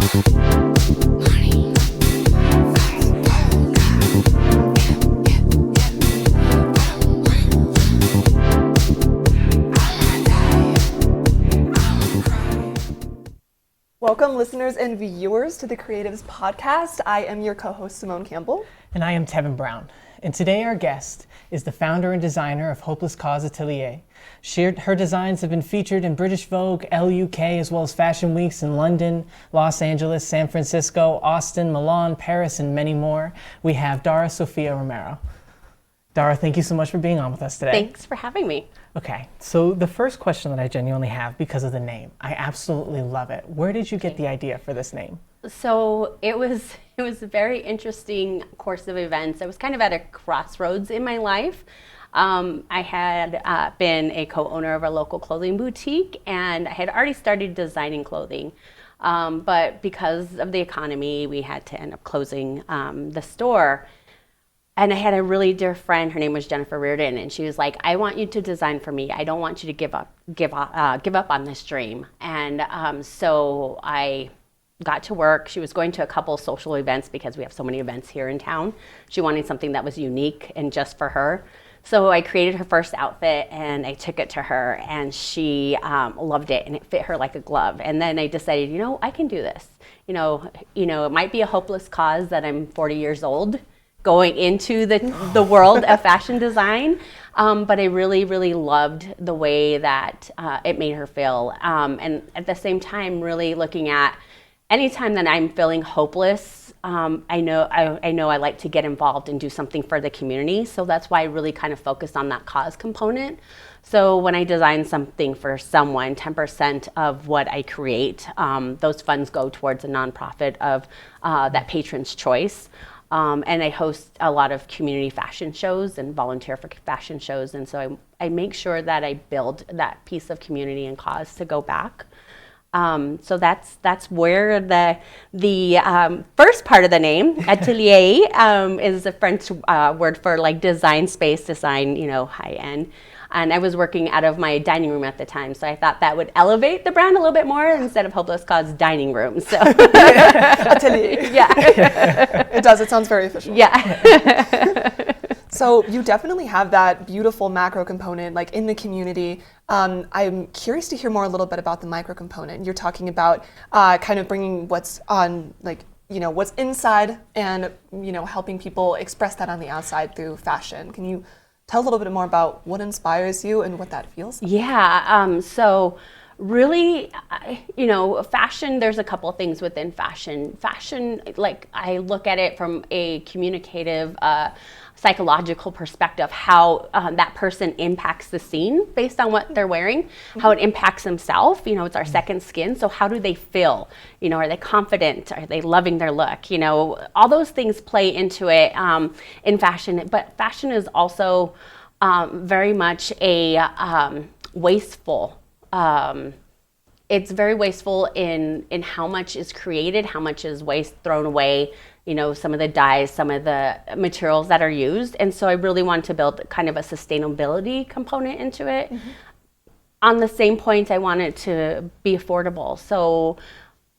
Welcome, listeners and viewers, to the Creatives podcast. I am your co-host, Simone Campbell. And I am Tevin Brown. And today our guest is the founder and designer of Hopeless Cause Atelier. Her designs have been featured in British Vogue, LUK, as well as fashion weeks in London, Los Angeles, San Francisco, Austin, Milan, Paris, and many more. We have Dara, Sophia, Romero. Dara, thank you so much for being on with us today. Thanks for having me. Okay, so the first question that I genuinely have, because of the name, I absolutely love it. Where did you get the idea for this name? So it was a very interesting course of events. I was kind of at a crossroads in my life. I had been a co-owner of a local clothing boutique, and I had already started designing clothing. But because of the economy, we had to end up closing the store. And I had a really dear friend, her name was Jennifer Reardon, and she was like, I want you to design for me. I don't want you to give up on this dream. And so I got to work. She was going to a couple social events because we have so many events here in town. She wanted something that was unique and just for her. So I created her first outfit and I took it to her, and she loved it and it fit her like a glove. And then I decided, I can do this. It might be a hopeless cause that I'm 40 years old going into the world of fashion design, but I really, really loved the way that it made her feel. And at the same time, really looking at anytime that I'm feeling hopeless, I know I like to get involved and do something for the community. So that's why I really kind of focused on that cause component. So when I design something for someone, 10% of what I create, those funds go towards a nonprofit of that patron's choice. And I host a lot of community fashion shows and volunteer for fashion shows. And so I make sure that I build that piece of community and cause to go back. So that's where the first part of the name, Atelier, is a French word for like design space, design, high end. And I was working out of my dining room at the time, so I thought that would elevate the brand a little bit more instead of Hopeless Cause dining room. So Atelier. Yeah. It does. It sounds very official. Yeah. So you definitely have that beautiful macro component, like in the community. I'm curious to hear more a little bit about the micro component. You're talking about kind of bringing what's on, what's inside, and helping people express that on the outside through fashion. Can you tell a little bit more about what inspires you and what that feels like? Yeah, so really, fashion, there's a couple of things within fashion. Fashion, like I look at it from a communicative, psychological perspective, how that person impacts the scene based on what they're wearing, how it impacts themselves. It's our second skin. So how do they feel? Are they confident? Are they loving their look? All those things play into it in fashion. But fashion is also very much a wasteful. It's very wasteful in how much is created, how much is thrown away. Some of the dyes, some of the materials that are used. And so I really want to build kind of a sustainability component into it. Mm-hmm. On the same point, I want it to be affordable. So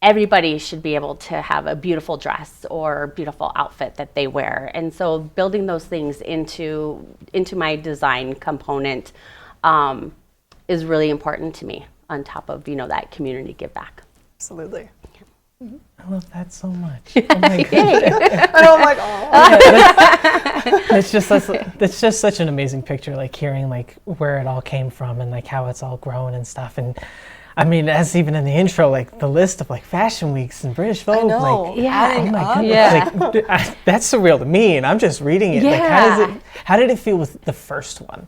everybody should be able to have a beautiful dress or beautiful outfit that they wear. And so building those things into my design component is really important to me, on top of, that community give back. Absolutely. Mm-hmm. I love that so much. Oh my God. I know, I'm like, oh. It's just such an amazing picture, like hearing like where it all came from and like how it's all grown and stuff. And I mean, as even in the intro, like the list of like fashion weeks and British Vogue, I know. like, yeah, oh my goodness, yeah. like, that's surreal to me, and I'm just reading it. Yeah. Like, how did it feel with the first one?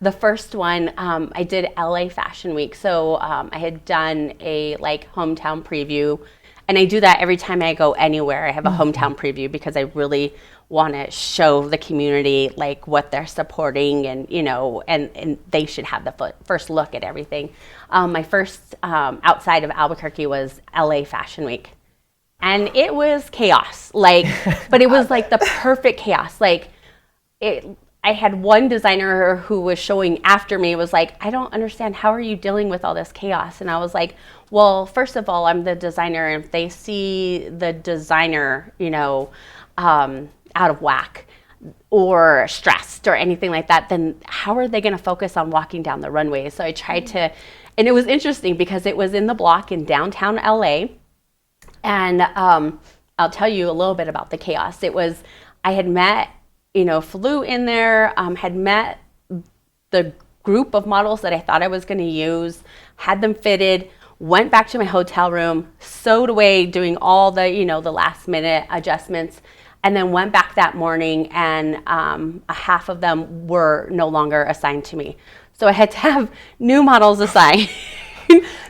The first one, I did LA Fashion Week. So I had done a hometown preview, and I do that every time I go anywhere. I have a hometown preview because I really want to show the community what they're supporting, and and they should have the first look at everything. My first outside of Albuquerque was LA Fashion Week, and it was chaos. But it was the perfect chaos. I had one designer who was showing after me was like, I don't understand, how are you dealing with all this chaos? And I was like, well, first of all, I'm the designer, and if they see the designer, out of whack or stressed or anything like that, then how are they going to focus on walking down the runway? So I tried to, and it was interesting because it was in the block in downtown LA. And I'll tell you a little bit about the chaos. It was, I had met, flew in there, had met the group of models that I thought I was going to use, had them fitted, went back to my hotel room, sewed away, doing all the, the last minute adjustments, and then went back that morning, and a half of them were no longer assigned to me. So I had to have new models assigned.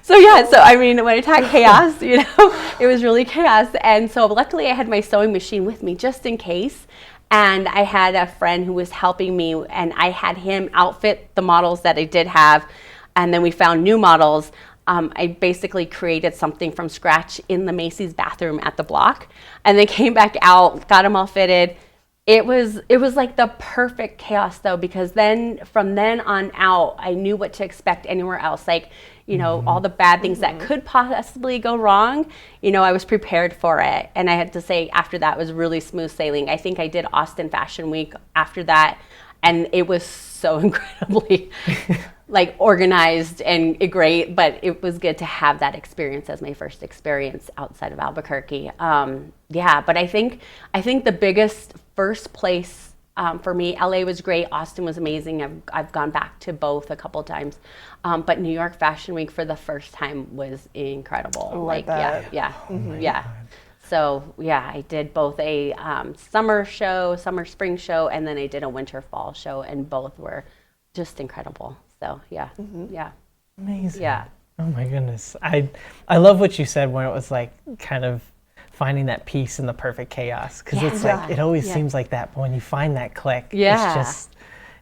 So I mean, when I talk chaos, it was really chaos. And so luckily I had my sewing machine with me just in case. And I had a friend who was helping me, and I had him outfit the models that I did have. And then we found new models. I basically created something from scratch in the Macy's bathroom at the block, and then came back out, got them all fitted. It was like the perfect chaos though, because then from then on out, I knew what to expect anywhere else. Like, all the bad things that could possibly go wrong, I was prepared for it. And I had to say after that was really smooth sailing. I think I did Austin Fashion Week after that, and it was so incredibly like organized and great, but it was good to have that experience as my first experience outside of Albuquerque. But I think the biggest first place for me, LA was great, Austin was amazing. I've gone back to both a couple times, but New York Fashion Week for the first time was incredible. Oh, like that. Yeah. So I did both a summer spring show, and then I did a winter fall show, and both were just incredible. So yeah. Amazing. Yeah. Oh my goodness. I love what you said when it was like kind of finding that peace in the perfect chaos, because it's like it always seems like that, but when you find that click, it's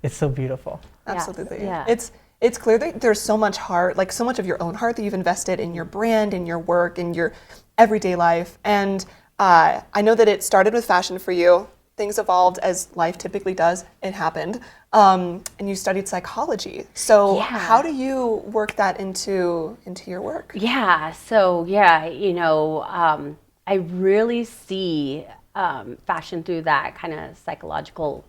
so beautiful. Absolutely. Yeah. It's clear that there's so much heart, like so much of your own heart that you've invested in your brand, in your work, in your everyday life. And I know that it started with fashion for you. Things evolved as life typically does. It happened. And you studied psychology. So how do you work that into your work? I really see fashion through that kind of psychological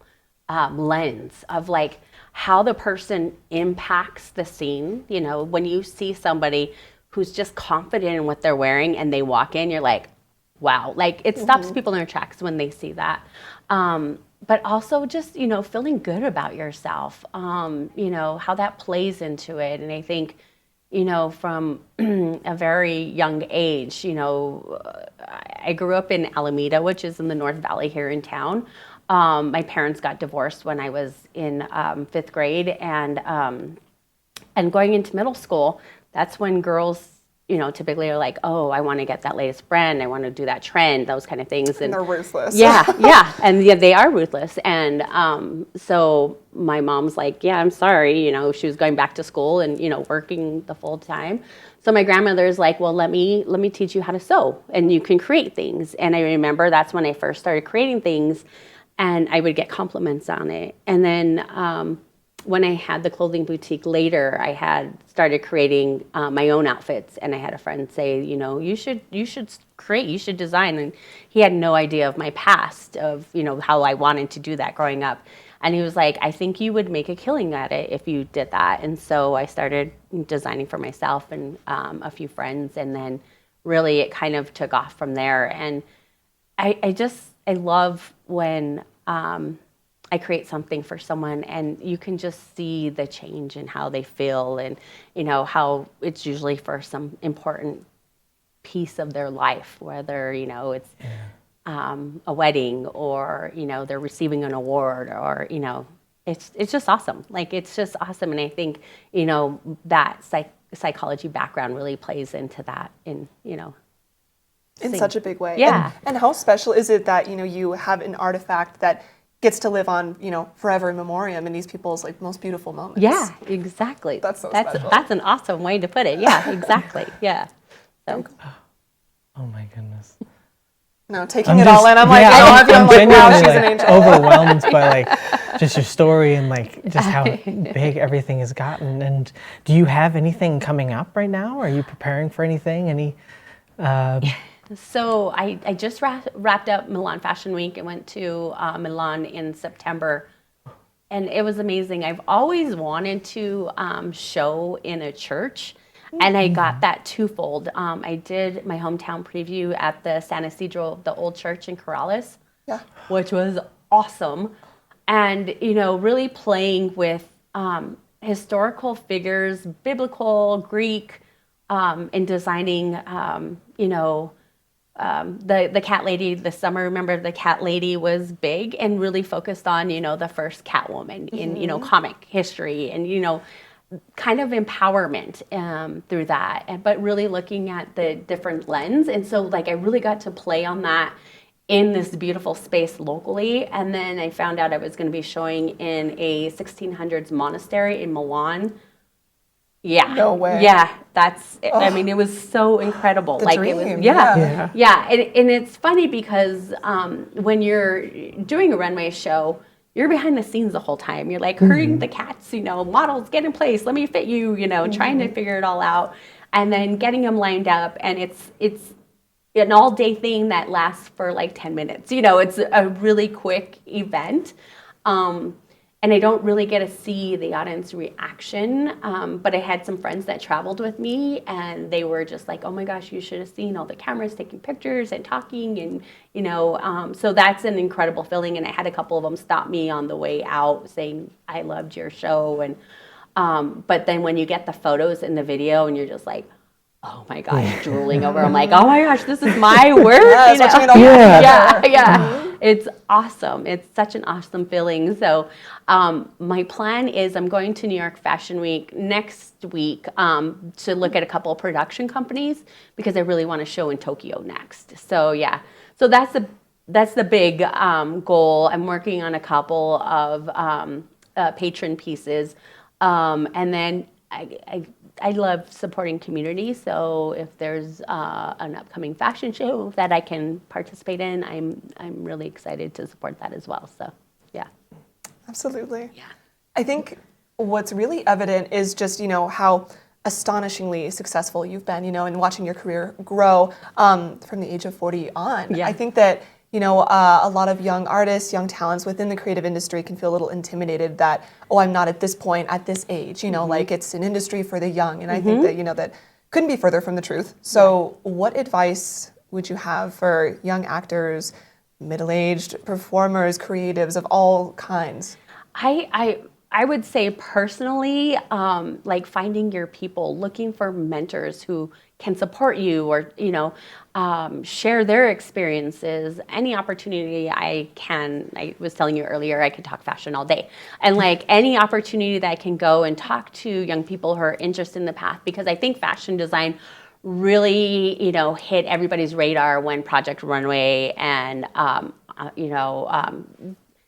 lens of like how the person impacts the scene. When you see somebody who's just confident in what they're wearing and they walk in, you're like, wow, like it stops people in their tracks when they see that. But also just, feeling good about yourself, how that plays into it. And I think, from a very young age, I grew up in Alameda, which is in the North Valley here in town. My parents got divorced when I was in 5th grade, and going into middle school, that's when girls, typically are like, oh, I want to get that latest brand, I want to do that trend, those kind of things. And they're ruthless. And they are ruthless. And so my mom's like, I'm sorry, she was going back to school and, working the full time. So my grandmother's like, well, let me teach you how to sew, and you can create things. And I remember that's when I first started creating things, and I would get compliments on it. And then when I had the clothing boutique later, I had started creating my own outfits, and I had a friend say, you should create, you should design. And he had no idea of my past of, how I wanted to do that growing up. And he was like, I think you would make a killing at it if you did that. And so I started designing for myself and a few friends, and then really it kind of took off from there. And I love when I create something for someone and you can just see the change in how they feel, and how it's usually for some important piece of their life, whether it's a wedding, or they're receiving an award, or it's just awesome. Like, it's just awesome. And I think that psychology background really plays into that in such a big way. Yeah. And how special is it that you have an artifact that gets to live on, forever in memoriam in these people's most beautiful moments. Yeah, exactly. That's so special. That's an awesome way to put it. Yeah, exactly. Yeah. So. Oh my goodness. No, taking it all in. I'm like, yeah, I love you. I'm like, wow, she's an genuinely, angel. overwhelmed by like just your story and like just how big everything has gotten. And do you have anything coming up right now? Are you preparing for anything? So I just wrapped up Milan Fashion Week and went to Milan in September. And it was amazing. I've always wanted to show in a church. And I got that twofold. I did my hometown preview at the San Isidro, the old church in Corrales, which was awesome. And, you know, really playing with historical figures, biblical, Greek, and designing, you know, the cat lady this summer. Remember, the cat lady was big and really focused on, you know, the first Catwoman in, you know, comic history and, you know, kind of empowerment through that, but really looking at the different lens. And so like I really got to play on that in this beautiful space locally. And then I found out I was going to be showing in a 1600s monastery in Milan. Yeah. No way. Yeah, that's, I mean, it was so incredible. The like dream. it was, Yeah. And it's funny because when you're doing a runway show, you're behind the scenes the whole time. You're like herding the cats, you know, models, get in place, let me fit you, you know, trying to figure it all out. And then getting them lined up. And it's an all-day thing that lasts for like 10 minutes. You know, it's a really quick event. And I don't really get to see the audience reaction. But I had some friends that traveled with me and they were just like, oh my gosh, you should have seen all the cameras taking pictures and talking. And, you know, so that's an incredible feeling. And I had a couple of them stop me on the way out saying, I loved your show. And, but then when you get the photos and the video and you're just like, oh my gosh, drooling over. I'm like, oh my gosh, this is my work. You know? Yeah. It's awesome. It's such an awesome feeling. So my plan is I'm going to New York Fashion Week next week to look at a couple of production companies because I really want to show in Tokyo next. So yeah, so that's the big goal. I'm working on a couple of patron pieces, and then I love supporting community, so if there's an upcoming fashion show that I can participate in, I'm really excited to support that as well. So, yeah. Absolutely. Yeah. I think what's really evident is just, you know, how astonishingly successful you've been, you know, in watching your career grow from the age of 40 on. Yeah. I think that, you know, a lot of young artists, young talents within the creative industry can feel a little intimidated that, oh, I'm not at this point, at this age, you know, like it's an industry for the young. And I think that, you know, that couldn't be further from the truth. So what advice would you have for young actors, middle-aged performers, creatives of all kinds? I would say personally, like finding your people, looking for mentors who can support you or, you know, share their experiences, any opportunity I can. I was telling you earlier, I could talk fashion all day. And like any opportunity that I can go and talk to young people who are interested in the path, because I think fashion design really, you know, hit everybody's radar when Project Runway and, you know,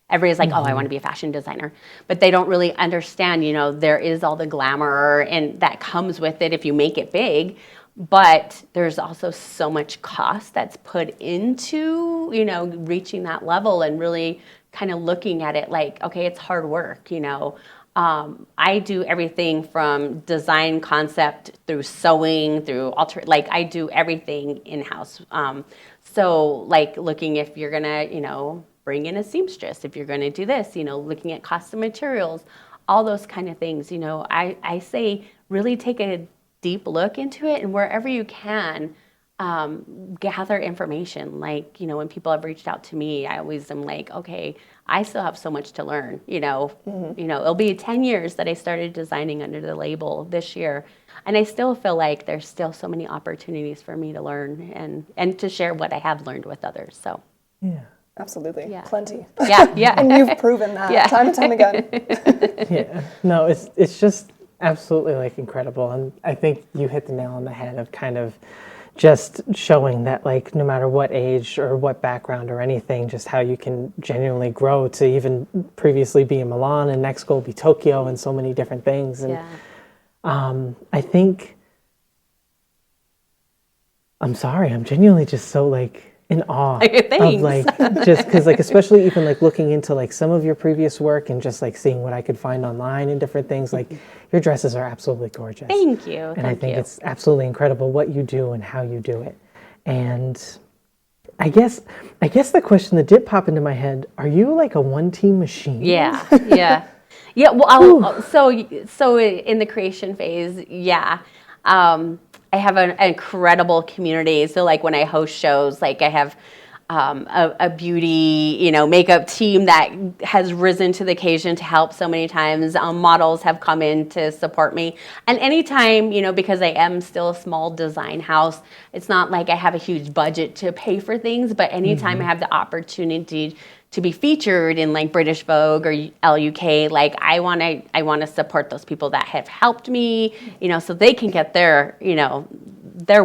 everybody's like, oh, I want to be a fashion designer. But they don't really understand, you know, there is all the glamour and that comes with it if you make it big. But there's also so much cost that's put into, you know, reaching that level and really kind of looking at it like, okay, it's hard work, you know. I do everything from design concept through sewing, through like I do everything in-house. So like looking if you're going to, you know, bring in a seamstress, if you're going to do this, you know, looking at cost of materials, all those kind of things, you know, I say really take a deep look into it and wherever you can, gather information. Like, you know, when people have reached out to me, I always am like, okay, I still have so much to learn, you know, you know, it'll be 10 years that I started designing under the label this year. And I still feel like there's still so many opportunities for me to learn and to share what I have learned with others. So, yeah. Absolutely. Yeah. Plenty. Yeah. And you've proven that time and time again. Yeah. No, it's just absolutely like incredible. And I think you hit the nail on the head of kind of just showing that like no matter what age or what background or anything, just how you can genuinely grow to even previously be in Milan and next goal be Tokyo and so many different things. And I think, I'm sorry, I'm genuinely just so like in awe Thanks. of like, just because like, especially even like looking into like some of your previous work and just like seeing what I could find online and different things, like your dresses are absolutely gorgeous. Thank you. And I think it's absolutely incredible what you do and how you do it. And I guess the question that did pop into my head, are you like a one-team machine? Yeah, yeah. Yeah, well, so in the creation phase, yeah. I have an incredible community. So like when I host shows, like I have a beauty, makeup team that has risen to the occasion to help so many times. Models have come in to support me. And anytime, because I am still a small design house, it's not like I have a huge budget to pay for things, but anytime I have the opportunity to be featured in like British Vogue or LUK, like I want to support those people that have helped me, so they can get their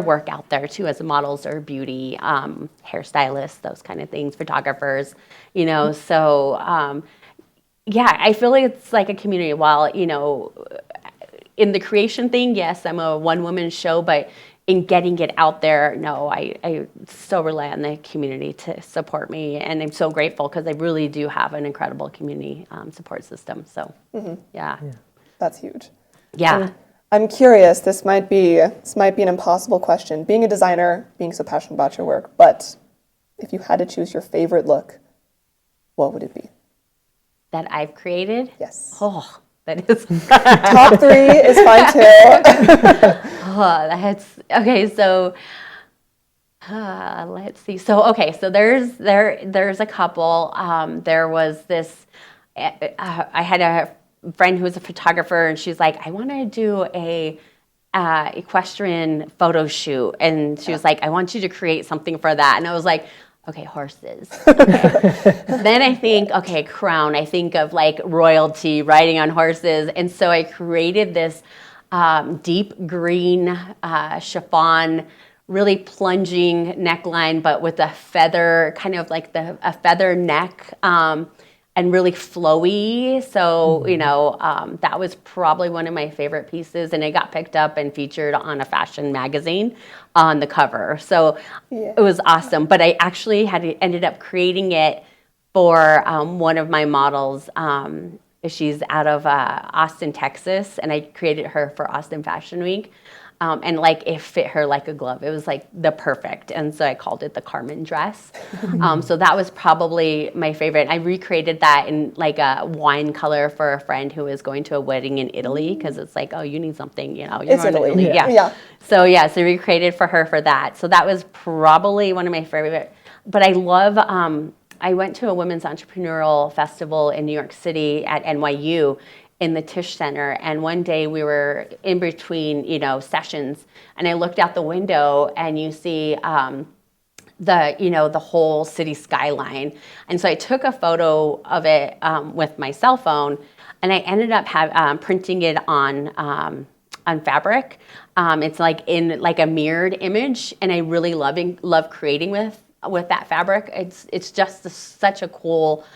work out there too, as models or beauty, hairstylists, those kind of things, photographers, so yeah, I feel like it's like a community. While in the creation thing, yes, I'm a one-woman show, but in getting it out there, no, I so rely on the community to support me, and I'm so grateful because I really do have an incredible community support system. So, yeah, That's huge. yeah. I'm curious. This might be an impossible question. Being a designer, being so passionate about your work, but if you had to choose your favorite look, what would it be? That I've created. Yes. Oh, that is. Top 3 is fine too. Oh, that's okay. So, let's see. So there's a couple. There was this. I had a friend who was a photographer, and she's like, I want to do a equestrian photo shoot, and she was like, I want you to create something for that, and I was like, okay, horses. Okay. Then I think, okay, crown. I think of like royalty riding on horses, and so I created this deep green chiffon, really plunging neckline, but with a feather, kind of like a feather neck, and really flowy. So, that was probably one of my favorite pieces, and it got picked up and featured on a fashion magazine on the cover. So it was awesome. But I actually ended up creating it for one of my models. She's out of Austin, Texas, and I created her for Austin Fashion Week. And like it fit her like a glove. It was like the perfect. And so I called it the Carmen dress. So that was probably my favorite. I recreated that in like a wine color for a friend who was going to a wedding in Italy, because it's like, oh, you need something, you're It's going to Italy. Yeah. So so recreated for her for that. So that was probably one of my favorite. But I love, I went to a women's entrepreneurial festival in New York City at NYU, in the Tisch Center, and one day we were in between, sessions, and I looked out the window, and you see the whole city skyline, and so I took a photo of it with my cell phone, and I ended up printing it on fabric. It's like in like a mirrored image, and I really love creating with that fabric. It's just such a cool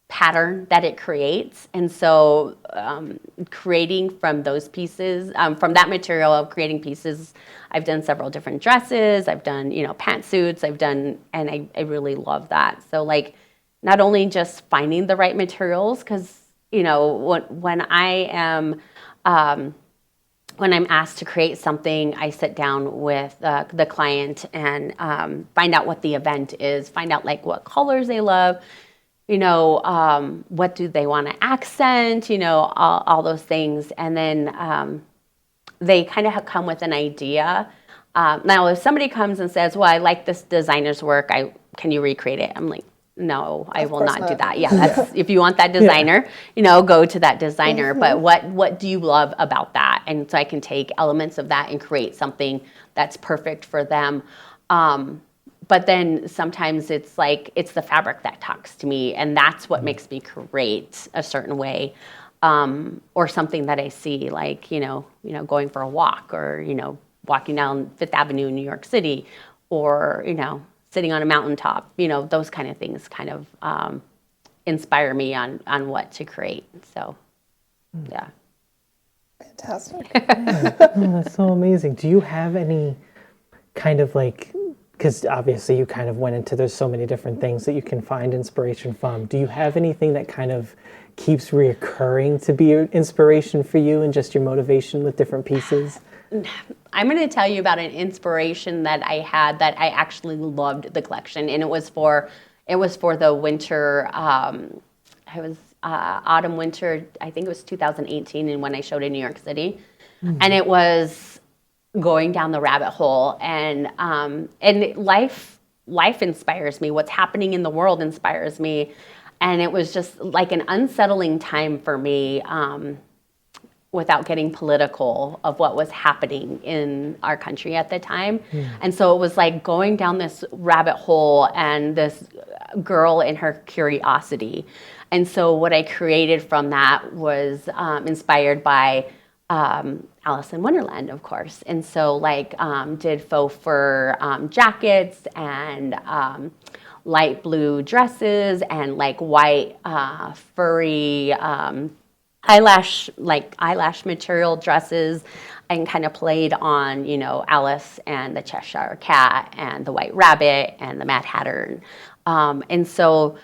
pattern that it creates, and so creating from those pieces, from that material of creating pieces, I've done several different dresses, I've done pantsuits, and I really love that. So like not only just finding the right materials, because when I'm asked to create something, I sit down with the client and find out what the event is, find out like what colors they love, what do they want to accent, all those things. And then they kind of come with an idea. Now, if somebody comes and says, well, I like this designer's work, can you recreate it? I'm like, no, I will not do that. Yeah, that's if you want that designer, go to that designer. But what do you love about that? And so I can take elements of that and create something that's perfect for them. But then sometimes it's the fabric that talks to me, and that's what makes me create a certain way, or something that I see, like going for a walk, or walking down Fifth Avenue in New York City, or sitting on a mountaintop. Those kind of things kind of inspire me on what to create. So, yeah. Fantastic. Oh, that's so amazing. Do you have any kind of like because obviously you kind of went into, there's so many different things that you can find inspiration from. Do you have anything that kind of keeps reoccurring to be your inspiration for you and just your motivation with different pieces? I'm going to tell you about an inspiration that I had that I actually loved the collection, and it was for the winter. It was autumn winter. I think it was 2018, and when I showed in New York City, and it was going down the rabbit hole, and life inspires me. What's happening in the world inspires me, and it was just like an unsettling time for me. Without getting political, of what was happening in our country at the time. And so it was like going down this rabbit hole and this girl and her curiosity. And so what I created from that was inspired by Alice in Wonderland, of course. And so did faux fur jackets and light blue dresses and like white furry eyelash material dresses, and kind of played on, Alice and the Cheshire Cat and the White Rabbit and the Mad Hatter. And so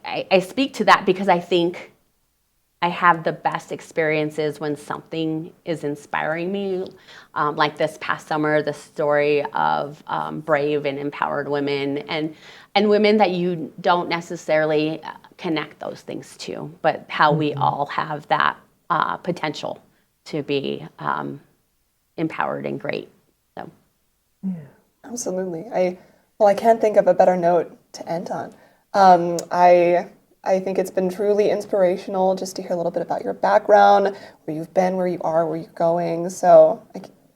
I speak to that because I think I have the best experiences when something is inspiring me. Like this past summer, the story of brave and empowered women and women that you don't necessarily connect those things to, but how we all have that potential to be empowered and great. So, yeah, absolutely. I can't think of a better note to end on. I think it's been truly inspirational just to hear a little bit about your background, where you've been, where you are, where you're going. So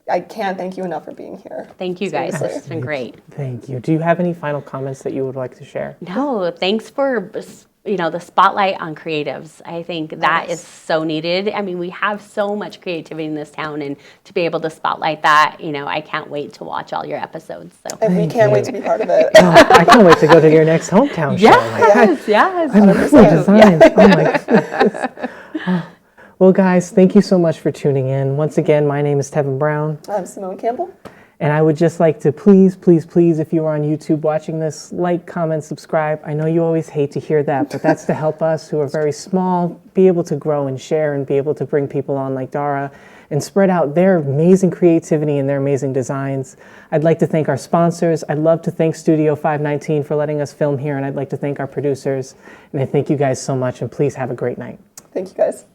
I can't thank you enough for being here. Thank you guys. It's been great. Thank you. Do you have any final comments that you would like to share? No, thanks for the spotlight on creatives. I think that is so needed. I mean, we have so much creativity in this town, and to be able to spotlight that, I can't wait to watch all your episodes. So. And we can't wait to be part of it. I can't wait to go to your next hometown show. Yes. I love your designs. Oh my goodness. Well, guys, thank you so much for tuning in. Once again, my name is Tevin Brown. I'm Simone Campbell. And I would just like to please, if you are on YouTube watching this, like, comment, subscribe. I know you always hate to hear that, but that's to help us, who are very small, be able to grow and share and be able to bring people on like Dara and spread out their amazing creativity and their amazing designs. I'd like to thank our sponsors. I'd love to thank Studio 519 for letting us film here, and I'd like to thank our producers. And I thank you guys so much, and please have a great night. Thank you, guys.